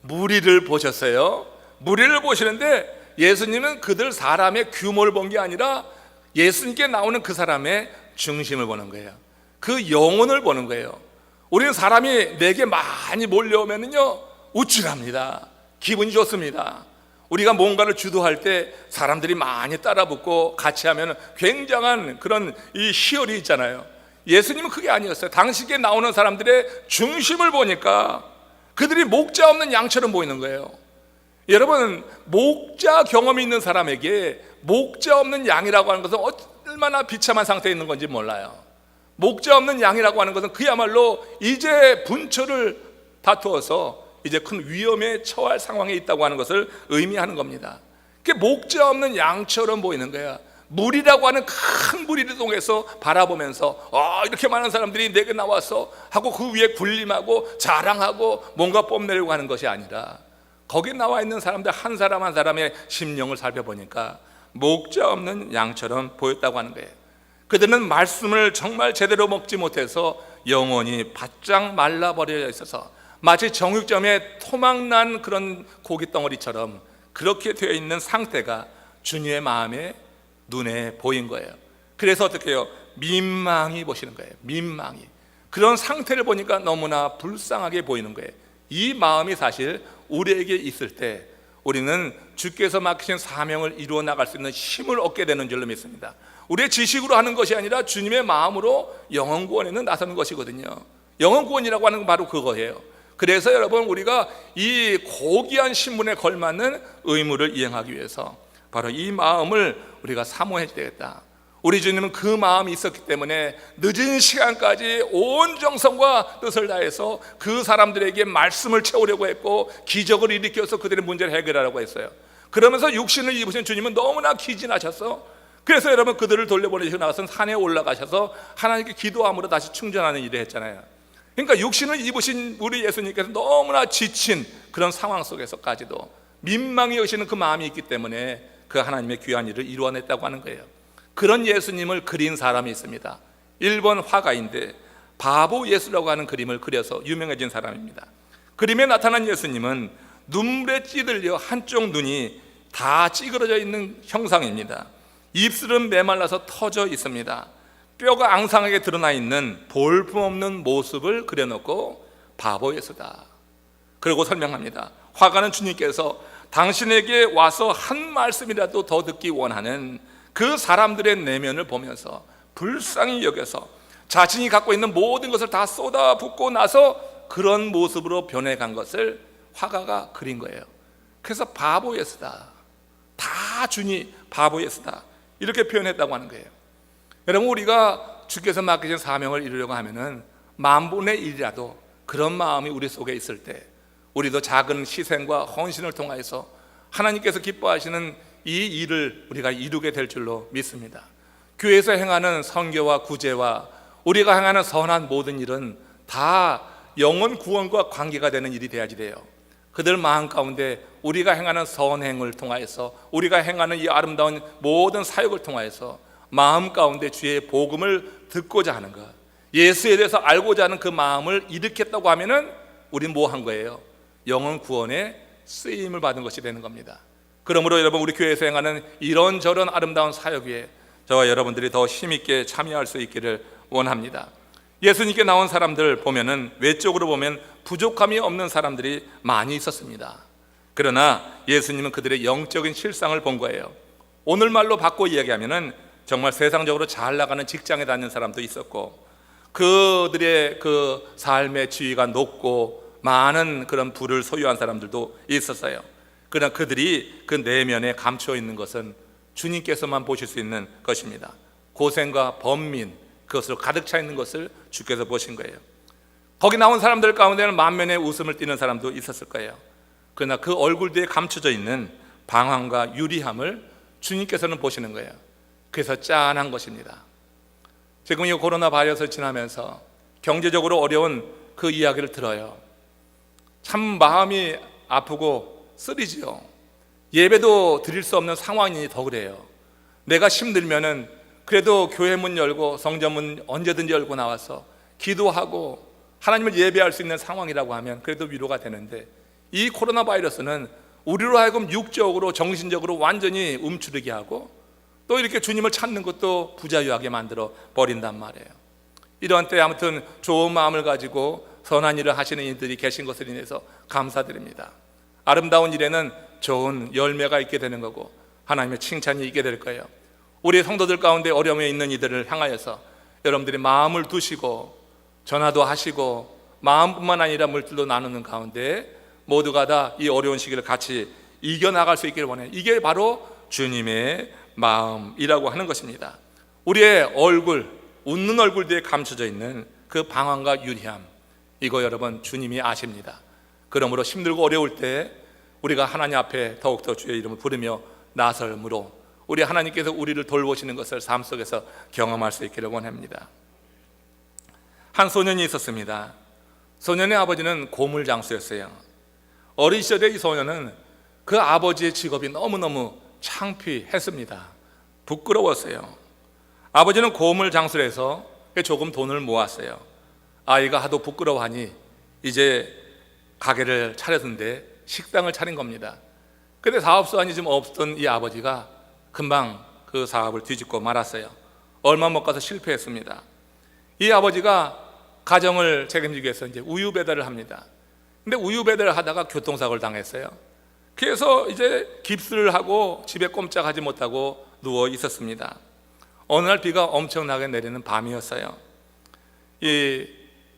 무리를 보셨어요. 무리를 보시는데 예수님은 그들 사람의 규모를 본 게 아니라 예수님께 나오는 그 사람의 중심을 보는 거예요. 그 영혼을 보는 거예요. 우리는 사람이 내게 많이 몰려오면은요, 우쭐합니다. 기분이 좋습니다. 우리가 뭔가를 주도할 때 사람들이 많이 따라붙고 같이 하면 굉장한 그런 이 희열이 있잖아요. 예수님은 그게 아니었어요. 당시에 나오는 사람들의 중심을 보니까 그들이 목자 없는 양처럼 보이는 거예요. 여러분, 목자 경험이 있는 사람에게 목자 없는 양이라고 하는 것은 얼마나 비참한 상태에 있는 건지 몰라요. 목자 없는 양이라고 하는 것은 그야말로 이제 분초를 다투어서 이제 큰 위험에 처할 상황에 있다고 하는 것을 의미하는 겁니다. 그게 목자 없는 양처럼 보이는 거야. 무리라고 하는 큰 무리를 통해서 바라보면서 이렇게 많은 사람들이 내게 나와서 하고 그 위에 군림하고 자랑하고 뭔가 뽐내려고 하는 것이 아니라, 거기 나와 있는 사람들 한 사람 한 사람의 심령을 살펴보니까 목자 없는 양처럼 보였다고 하는 거예요. 그들은 말씀을 정말 제대로 먹지 못해서 영혼이 바짝 말라버려 있어서 마치 정육점에 토막난 그런 고깃덩어리처럼 그렇게 되어 있는 상태가 주님의 마음에 눈에 보인 거예요. 그래서 어떻게 해요? 민망히 보시는 거예요. 민망히. 그런 상태를 보니까 너무나 불쌍하게 보이는 거예요. 이 마음이 사실 우리에게 있을 때 우리는 주께서 맡기신 사명을 이루어 나갈 수 있는 힘을 얻게 되는 줄로 믿습니다. 우리의 지식으로 하는 것이 아니라 주님의 마음으로 영혼 구원에는 나서는 것이거든요. 영혼 구원이라고 하는 건 바로 그거예요. 그래서 여러분, 우리가 이 고귀한 신분에 걸맞는 의무를 이행하기 위해서 바로 이 마음을 우리가 사모해야 되겠다. 우리 주님은 그 마음이 있었기 때문에 늦은 시간까지 온 정성과 뜻을 다해서 그 사람들에게 말씀을 채우려고 했고 기적을 일으켜서 그들의 문제를 해결하려고 했어요. 그러면서 육신을 입으신 주님은 너무나 기진하셔서, 그래서 여러분 그들을 돌려보내시고 나서는 산에 올라가셔서 하나님께 기도함으로 다시 충전하는 일을 했잖아요. 그러니까 육신을 입으신 우리 예수님께서 너무나 지친 그런 상황 속에서까지도 민망히 여기시는 그 마음이 있기 때문에 그 하나님의 귀한 일을 이루어냈다고 하는 거예요. 그런 예수님을 그린 사람이 있습니다. 일본 화가인데 바보 예수라고 하는 그림을 그려서 유명해진 사람입니다. 그림에 나타난 예수님은 눈물에 찌들려 한쪽 눈이 다 찌그러져 있는 형상입니다. 입술은 메말라서 터져 있습니다. 뼈가 앙상하게 드러나 있는 볼품없는 모습을 그려놓고 바보 예수다. 그리고 설명합니다. 화가는 주님께서 당신에게 와서 한 말씀이라도 더 듣기 원하는 그 사람들의 내면을 보면서 불쌍히 여겨서 자신이 갖고 있는 모든 것을 다 쏟아붓고 나서 그런 모습으로 변해간 것을 화가가 그린 거예요. 그래서 바보 예수다. 다 주니 바보 예수다. 이렇게 표현했다고 하는 거예요. 여러분, 우리가 주께서 맡기신 사명을 이루려고 하면은 만분의 일이라도 그런 마음이 우리 속에 있을 때 우리도 작은 희생과 헌신을 통하여서 하나님께서 기뻐하시는 이 일을 우리가 이루게 될 줄로 믿습니다. 교회에서 행하는 선교와 구제와 우리가 행하는 선한 모든 일은 다 영혼 구원과 관계가 되는 일이 돼야지 돼요. 그들 마음 가운데 우리가 행하는 선행을 통하여서, 우리가 행하는 이 아름다운 모든 사역을 통하여서 마음 가운데 주의 복음을 듣고자 하는 것, 예수에 대해서 알고자 하는 그 마음을 일으켰다고 하면은 우린 뭐 한 거예요? 영혼 구원에 쓰임을 받은 것이 되는 겁니다. 그러므로 여러분, 우리 교회에서 행하는 이런저런 아름다운 사역 위에 저와 여러분들이 더 힘있게 참여할 수 있기를 원합니다. 예수님께 나온 사람들 보면은 외적으로 보면 부족함이 없는 사람들이 많이 있었습니다. 그러나 예수님은 그들의 영적인 실상을 본 거예요. 오늘 말로 바꿔 이야기하면은 정말 세상적으로 잘 나가는 직장에 다니는 사람도 있었고, 그들의 그 삶의 지위가 높고 많은 그런 부를 소유한 사람들도 있었어요. 그러나 그들이 그 내면에 감추어 있는 것은 주님께서만 보실 수 있는 것입니다. 고생과 번민, 그것으로 가득 차 있는 것을 주께서 보신 거예요. 거기 나온 사람들 가운데는 만면에 웃음을 띠는 사람도 있었을 거예요. 그러나 그 얼굴 뒤에 감춰져 있는 방황과 유리함을 주님께서는 보시는 거예요. 그래서 짠한 것입니다. 지금 이 코로나 바이러스를 지나면서 경제적으로 어려운 그 이야기를 들어요. 참 마음이 아프고 쓰리지요. 예배도 드릴 수 없는 상황이니 더 그래요. 내가 힘들면은 그래도 교회 문 열고 성전 문 언제든지 열고 나와서 기도하고 하나님을 예배할 수 있는 상황이라고 하면 그래도 위로가 되는데, 이 코로나 바이러스는 우리로 하여금 육적으로 정신적으로 완전히 움츠리게 하고 또 이렇게 주님을 찾는 것도 부자유하게 만들어 버린단 말이에요. 이러한 때 아무튼 좋은 마음을 가지고 선한 일을 하시는 이들이 계신 것을 인해서 감사드립니다. 아름다운 일에는 좋은 열매가 있게 되는 거고 하나님의 칭찬이 있게 될 거예요. 우리 성도들 가운데 어려움에 있는 이들을 향하여서 여러분들이 마음을 두시고 전화도 하시고 마음뿐만 아니라 물질도 나누는 가운데 모두가 다 이 어려운 시기를 같이 이겨나갈 수 있기를 원해요. 이게 바로 주님의 마음이라고 하는 것입니다. 우리의 얼굴, 웃는 얼굴 뒤에 감춰져 있는 그 방황과 유리함, 이거 여러분 주님이 아십니다. 그러므로 힘들고 어려울 때 우리가 하나님 앞에 더욱더 주의 이름을 부르며 나설므로 우리 하나님께서 우리를 돌보시는 것을 삶 속에서 경험할 수 있기를 원합니다. 한 소년이 있었습니다. 소년의 아버지는 고물장수였어요. 어린 시절에 이 소년은 그 아버지의 직업이 너무너무 창피했습니다. 부끄러웠어요. 아버지는 고물장수를 해서 조금 돈을 모았어요. 아이가 하도 부끄러워하니 이제 가게를 차렸는데 식당을 차린 겁니다. 근데 사업수완이 좀 없던 이 아버지가 금방 그 사업을 뒤집고 말았어요. 얼마 못 가서 실패했습니다. 이 아버지가 가정을 책임지기 위해서 이제 우유 배달을 합니다. 근데 우유 배달을 하다가 교통사고를 당했어요. 그래서 이제 깁스를 하고 집에 꼼짝하지 못하고 누워 있었습니다. 어느 날 비가 엄청나게 내리는 밤이었어요. 이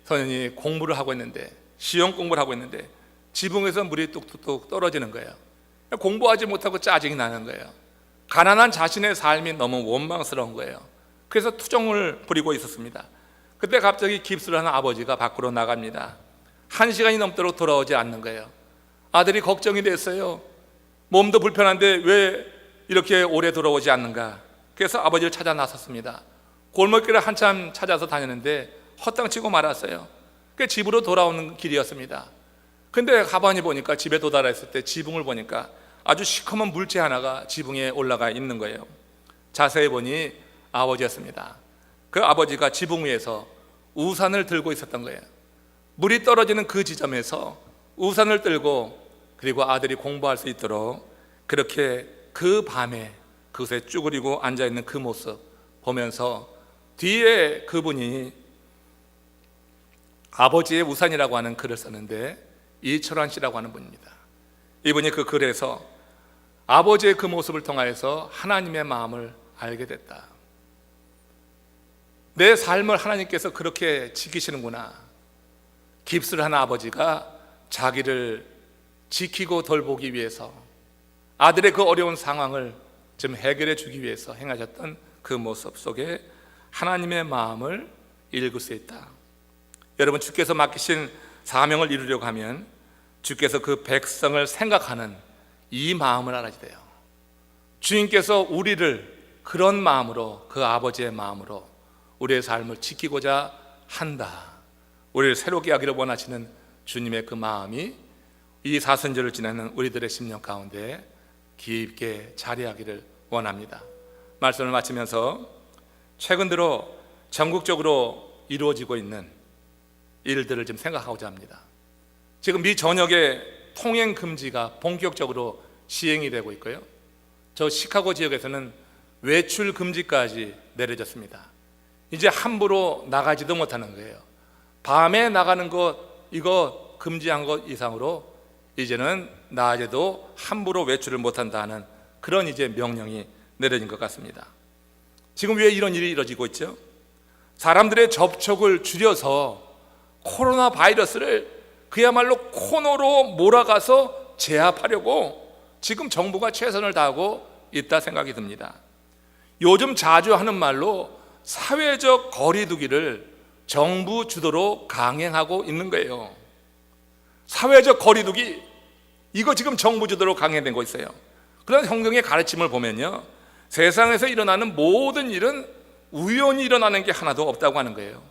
소년이 공부를 하고 있는데, 시험 공부를 하고 있는데 지붕에서 물이 뚝뚝뚝 떨어지는 거예요. 공부하지 못하고 짜증이 나는 거예요. 가난한 자신의 삶이 너무 원망스러운 거예요. 그래서 투정을 부리고 있었습니다. 그때 갑자기 깁스를 하는 아버지가 밖으로 나갑니다. 1시간이 넘도록 돌아오지 않는 거예요. 아들이 걱정이 됐어요. 몸도 불편한데 왜 이렇게 오래 돌아오지 않는가. 그래서 아버지를 찾아 나섰습니다. 골목길을 한참 찾아서 다녔는데 헛땅치고 말았어요. 그 집으로 돌아오는 길이었습니다. 근데 가만히 보니까 집에 도달했을 때 지붕을 보니까 아주 시커먼 물체 하나가 지붕에 올라가 있는 거예요. 자세히 보니 아버지였습니다. 그 아버지가 지붕 위에서 우산을 들고 있었던 거예요. 물이 떨어지는 그 지점에서 우산을 들고, 그리고 아들이 공부할 수 있도록 그렇게 그 밤에 그곳에 쭈그리고 앉아있는 그 모습 보면서 뒤에 그분이 아버지의 우산이라고 하는 글을 썼는데 이철환 씨라고 하는 분입니다. 이분이 그 글에서 아버지의 그 모습을 통하여서 하나님의 마음을 알게 됐다. 내 삶을 하나님께서 그렇게 지키시는구나. 깁스를 하는 아버지가 자기를 지키고 돌보기 위해서 아들의 그 어려운 상황을 좀 해결해 주기 위해서 행하셨던 그 모습 속에 하나님의 마음을 읽을 수 있다. 여러분, 주께서 맡기신 사명을 이루려고 하면 주께서 그 백성을 생각하는 이 마음을 알아야 돼요. 주님께서 우리를 그런 마음으로, 그 아버지의 마음으로 우리의 삶을 지키고자 한다, 우리를 새롭게 하기를 원하시는 주님의 그 마음이 이 사순절을 지내는 우리들의 심령 가운데 깊게 자리하기를 원합니다. 말씀을 마치면서 최근 들어 전국적으로 이루어지고 있는 일들을 좀 생각하고자 합니다. 지금 미 전역에 통행 금지가 본격적으로 시행이 되고 있고요, 저 시카고 지역에서는 외출 금지까지 내려졌습니다. 이제 함부로 나가지도 못하는 거예요. 밤에 나가는 것, 이거 금지한 것 이상으로 이제는 낮에도 함부로 외출을 못한다는 그런 이제 명령이 내려진 것 같습니다. 지금 왜 이런 일이 이루어지고 있죠? 사람들의 접촉을 줄여서 코로나 바이러스를 그야말로 코너로 몰아가서 제압하려고 지금 정부가 최선을 다하고 있다 생각이 듭니다. 요즘 자주 하는 말로 사회적 거리두기를 정부 주도로 강행하고 있는 거예요. 사회적 거리두기, 이거 지금 정부 주도로 강행되고 있어요. 그런 성경의 가르침을 보면요, 세상에서 일어나는 모든 일은 우연히 일어나는 게 하나도 없다고 하는 거예요.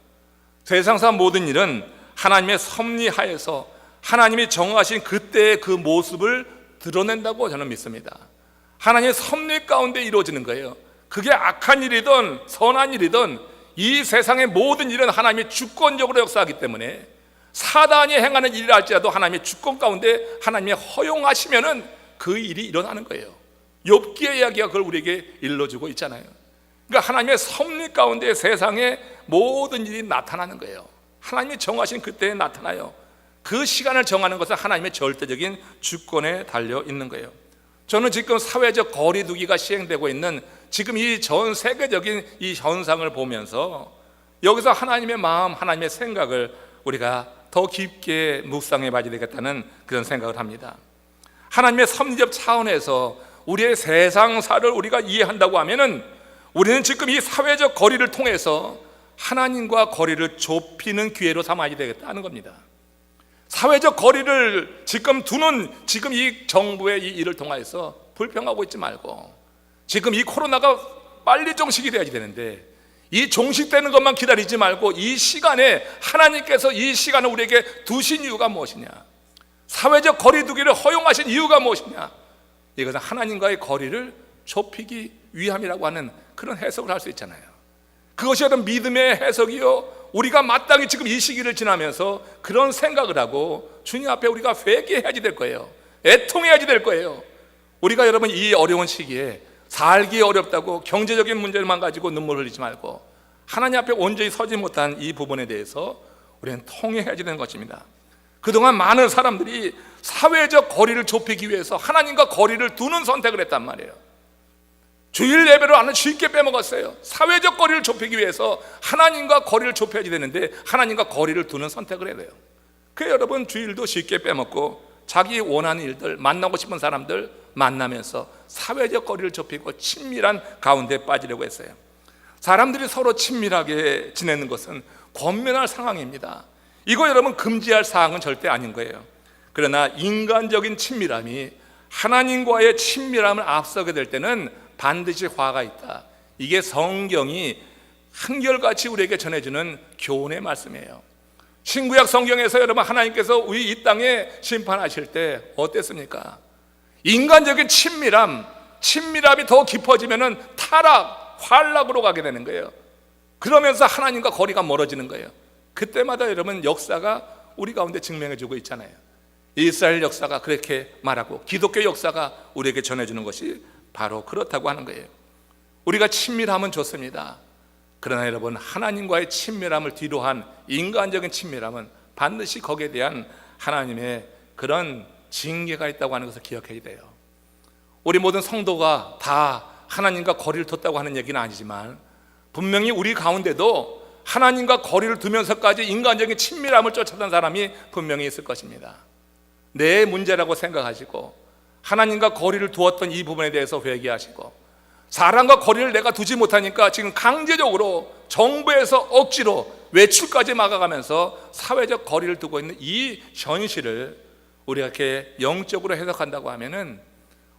세상사 모든 일은 하나님의 섭리하에서 하나님이 정하신 그때의 그 모습을 드러낸다고 저는 믿습니다. 하나님의 섭리 가운데 이루어지는 거예요. 그게 악한 일이든 선한 일이든 이 세상의 모든 일은 하나님이 주권적으로 역사하기 때문에 사단이 행하는 일이라 할지라도 하나님의 주권 가운데 하나님이 허용하시면은 그 일이 일어나는 거예요. 욥기의 이야기가 그걸 우리에게 일러주고 있잖아요. 그러니까 하나님의 섭리 가운데 세상의 모든 일이 나타나는 거예요. 하나님이 정하신 그때에 나타나요. 그 시간을 정하는 것은 하나님의 절대적인 주권에 달려 있는 거예요. 저는 지금 사회적 거리두기가 시행되고 있는 지금 이 전 세계적인 이 현상을 보면서 여기서 하나님의 마음, 하나님의 생각을 우리가 더 깊게 묵상해 봐야 되겠다는 그런 생각을 합니다. 하나님의 섭리적 차원에서 우리의 세상사를 우리가 이해한다고 하면은 우리는 지금 이 사회적 거리를 통해서 하나님과 거리를 좁히는 기회로 삼아야 되겠다는 겁니다. 사회적 거리를 지금 두는 지금 이 정부의 이 일을 통해서 불평하고 있지 말고, 지금 이 코로나가 빨리 종식이 돼야지 되는데 이 종식되는 것만 기다리지 말고 이 시간에 하나님께서 이 시간을 우리에게 두신 이유가 무엇이냐, 사회적 거리두기를 허용하신 이유가 무엇이냐, 이것은 하나님과의 거리를 좁히기 위함이라고 하는 그런 해석을 할 수 있잖아요. 그것이 어떤 믿음의 해석이요, 우리가 마땅히 지금 이 시기를 지나면서 그런 생각을 하고 주님 앞에 우리가 회개해야지 될 거예요. 애통해야지 될 거예요. 우리가 여러분 이 어려운 시기에 살기 어렵다고 경제적인 문제만 가지고 눈물 흘리지 말고 하나님 앞에 온전히 서지 못한 이 부분에 대해서 우리는 통회해야지 되는 것입니다. 그동안 많은 사람들이 사회적 거리를 좁히기 위해서 하나님과 거리를 두는 선택을 했단 말이에요. 주일 예배를 안 쉽게 빼먹었어요. 사회적 거리를 좁히기 위해서 하나님과 거리를 좁혀야지 되는데 하나님과 거리를 두는 선택을 해야 돼요. 그래서 여러분 주일도 쉽게 빼먹고 자기 원하는 일들, 만나고 싶은 사람들 만나면서 사회적 거리를 좁히고 친밀한 가운데 빠지려고 했어요. 사람들이 서로 친밀하게 지내는 것은 권면할 상황입니다. 이거 여러분 금지할 사항은 절대 아닌 거예요. 그러나 인간적인 친밀함이 하나님과의 친밀함을 앞서게 될 때는 반드시 화가 있다. 이게 성경이 한결같이 우리에게 전해주는 교훈의 말씀이에요. 신구약 성경에서 여러분 하나님께서 우리 이 땅에 심판하실 때 어땠습니까? 인간적인 친밀함이 더 깊어지면은 타락, 환락으로 가게 되는 거예요. 그러면서 하나님과 거리가 멀어지는 거예요. 그때마다 여러분 역사가 우리 가운데 증명해주고 있잖아요. 이스라엘 역사가 그렇게 말하고 기독교 역사가 우리에게 전해주는 것이 바로 그렇다고 하는 거예요. 우리가 친밀함은 좋습니다. 그러나 여러분 하나님과의 친밀함을 뒤로한 인간적인 친밀함은 반드시 거기에 대한 하나님의 그런 징계가 있다고 하는 것을 기억해야 돼요. 우리 모든 성도가 다 하나님과 거리를 뒀다고 하는 얘기는 아니지만 분명히 우리 가운데도 하나님과 거리를 두면서까지 인간적인 친밀함을 쫓았던 사람이 분명히 있을 것입니다. 내 문제라고 생각하시고 하나님과 거리를 두었던 이 부분에 대해서 회개하시고, 사람과 거리를 내가 두지 못하니까 지금 강제적으로 정부에서 억지로 외출까지 막아가면서 사회적 거리를 두고 있는 이 현실을 우리가 이렇게 영적으로 해석한다고 하면은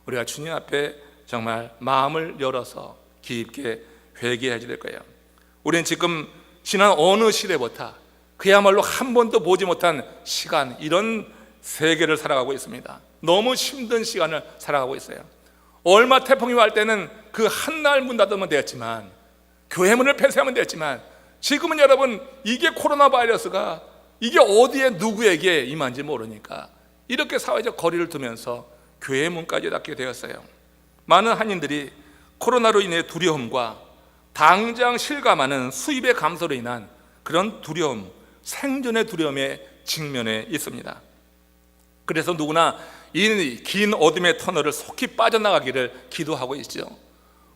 우리가 주님 앞에 정말 마음을 열어서 깊게 회개해야 될 거예요. 우리는 지금 지난 어느 시대부터 그야말로 한 번도 보지 못한 시간, 이런 세계를 살아가고 있습니다. 너무 힘든 시간을 살아가고 있어요. 얼마 태풍이 올 때는 그 한 날 문 닫으면 되었지만, 교회 문을 폐쇄하면 되었지만, 지금은 여러분 이게 코로나 바이러스가 이게 어디에 누구에게 임한지 모르니까 이렇게 사회적 거리를 두면서 교회 문까지 닫게 되었어요. 많은 한인들이 코로나로 인해 두려움과 당장 실감하는 수입의 감소로 인한 그런 두려움, 생존의 두려움에 직면해 있습니다. 그래서 누구나 이 긴 어둠의 터널을 속히 빠져나가기를 기도하고 있죠.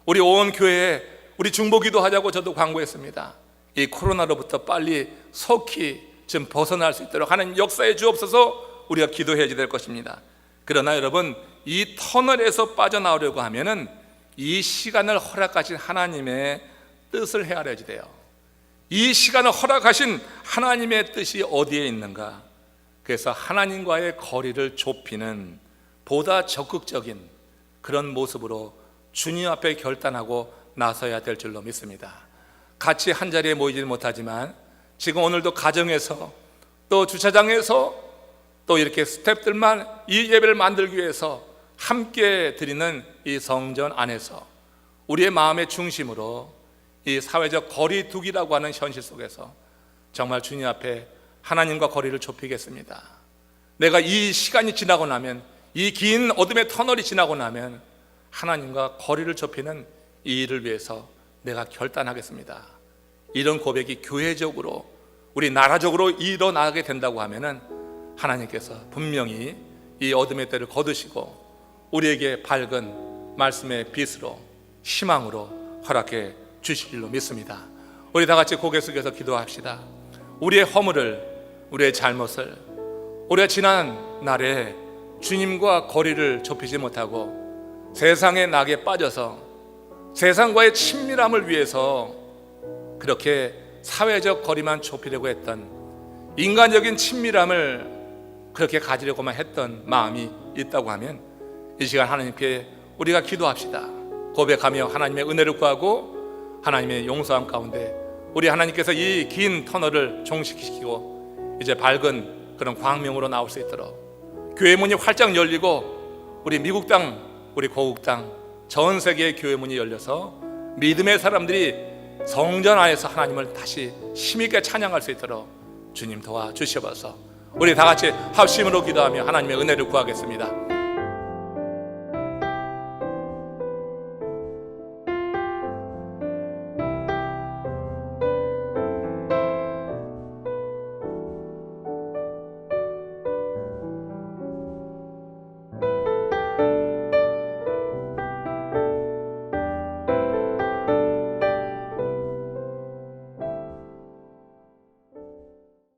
우리 온 교회에 우리 중보기도 하자고 저도 광고했습니다. 이 코로나로부터 빨리 속히 좀 벗어날 수 있도록 하나님 역사에 주옵소서 우리가 기도해야 될 것입니다. 그러나 여러분, 이 터널에서 빠져나오려고 하면은 이 시간을 허락하신 하나님의 뜻을 헤아려야 돼요. 이 시간을 허락하신 하나님의 뜻이 어디에 있는가? 그래서 하나님과의 거리를 좁히는 보다 적극적인 그런 모습으로 주님 앞에 결단하고 나서야 될 줄로 믿습니다. 같이 한자리에 모이지 못하지만 지금 오늘도 가정에서 또 주차장에서 또 이렇게 스태프들만 이 예배를 만들기 위해서 함께 드리는 이 성전 안에서 우리의 마음의 중심으로 이 사회적 거리 두기라고 하는 현실 속에서 정말 주님 앞에 하나님과 거리를 좁히겠습니다. 내가 이 시간이 지나고 나면, 이 긴 어둠의 터널이 지나고 나면 하나님과 거리를 좁히는 이 일을 위해서 내가 결단하겠습니다. 이런 고백이 교회적으로 우리 나라적으로 일어나게 된다고 하면은 하나님께서 분명히 이 어둠의 때를 거두시고 우리에게 밝은 말씀의 빛으로 희망으로 허락해 주실 줄로 믿습니다. 우리 다 같이 고개 숙여서 기도합시다. 우리의 허물을, 우리의 잘못을, 우리가 지난 날에 주님과 거리를 좁히지 못하고 세상의 낙에 빠져서 세상과의 친밀함을 위해서 그렇게 사회적 거리만 좁히려고 했던, 인간적인 친밀함을 그렇게 가지려고만 했던 마음이 있다고 하면 이 시간 하나님께 우리가 기도합시다. 고백하며 하나님의 은혜를 구하고 하나님의 용서함 가운데 우리 하나님께서 이 긴 터널을 종식시키고 이제 밝은 그런 광명으로 나올 수 있도록 교회 문이 활짝 열리고 우리 미국 땅, 우리 고국 땅, 전 세계의 교회 문이 열려서 믿음의 사람들이 성전 안에서 하나님을 다시 힘있게 찬양할 수 있도록 주님 도와주시옵소서. 우리 다 같이 합심으로 기도하며 하나님의 은혜를 구하겠습니다.